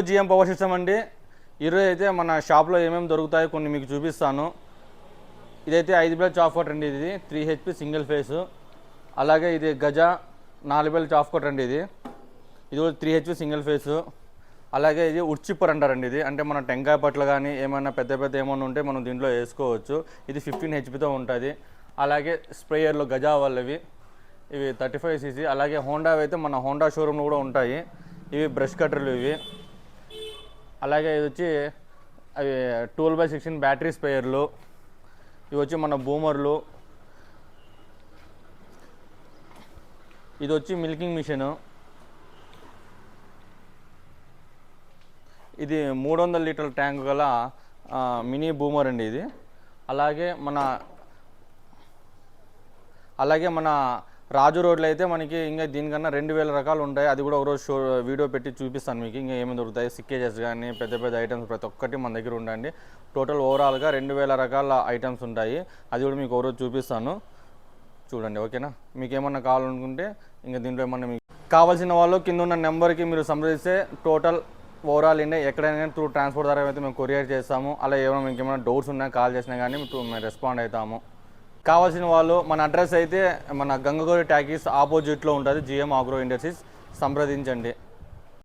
GM power system అండి. ఈరోజు అయితే మన షాప్లో ఏమేమి దొరుకుతాయో కొన్ని మీకు చూపిస్తాను. ఇదైతే 5 బెల్ చాఫ్ కట్ అండి. ఇది 3 HP సింగిల్ ఫేస్. అలాగే ఇది గజ 4 బెల్ చాఫ్ కట్ అండి. ఇది 3 HP సింగిల్ ఫేసు. అలాగే ఇది వుడ్ చిప్పర్ అంటారండి. ఇది అంటే మన టెంకాయ పట్ల కానీ ఏమైనా పెద్ద ఏమైనా ఉంటే మనం దీంట్లో వేసుకోవచ్చు. ఇది 15 HPతో ఉంటుంది. అలాగే స్ప్రేయర్లు గజా వాళ్ళవి, ఇవి 35 cc. అలాగే హోండా అయితే మన హోండా షోరూమ్లో కూడా ఉంటాయి. ఇవి బ్రష్ కట్టర్లు ఇవి. అలాగే ఇది వచ్చి అవి 12/16 బ్యాటరీ స్ప్రేయర్లు. ఇవి వచ్చి మన బూమర్లు. ఇది వచ్చి మిల్కింగ్ మిషన్. ఇది 300 లీటర్ల ట్యాంక్ గల మినీ బూమర్ అండి ఇది. అలాగే మన రాజు రోడ్లో అయితే మనకి ఇంకా దీనికన్నా 2000 రకాలు ఉంటాయి. అది కూడా ఒకరోజు వీడియో పెట్టి చూపిస్తాను మీకు. ఇంకా ఏమేమి దొరుకుతాయి, సిక్కేజెస్ కానీ పెద్ద ఐటమ్స్ ప్రతి ఒక్కటి మన దగ్గర ఉండండి. టోటల్ ఓవరాల్గా 2000 రకాల ఐటమ్స్ ఉంటాయి. అది కూడా మీకు ఒకరోజు చూపిస్తాను, చూడండి. ఓకేనా? మీకు ఏమన్నా కావాలనుకుంటే ఇంకా దీంట్లో ఏమన్నా మీకు కావాల్సిన వాళ్ళు కింద ఉన్న నెంబర్కి మీరు సంప్రదిస్తే టోటల్ ఓవరాల్ ఇండియా ఎక్కడైనా త్రూ ట్రాన్స్పోర్ట్ ద్వారా అయితే మేము కొరియర్ చేస్తాము. అలా ఏమైనా మీకు ఏమైనా డౌట్స్ ఉన్నా కాల్ చేసినా కానీ మేము రెస్పాండ్ అవుతాము. కావాల్సిన వాళ్ళు మన అడ్రస్ అయితే మన గంగగోరి టాకీస్ ఆపోజిట్లో ఉంటుంది, జిఎం ఆగ్రో ఇండస్ట్రీస్. సంప్రదించండి.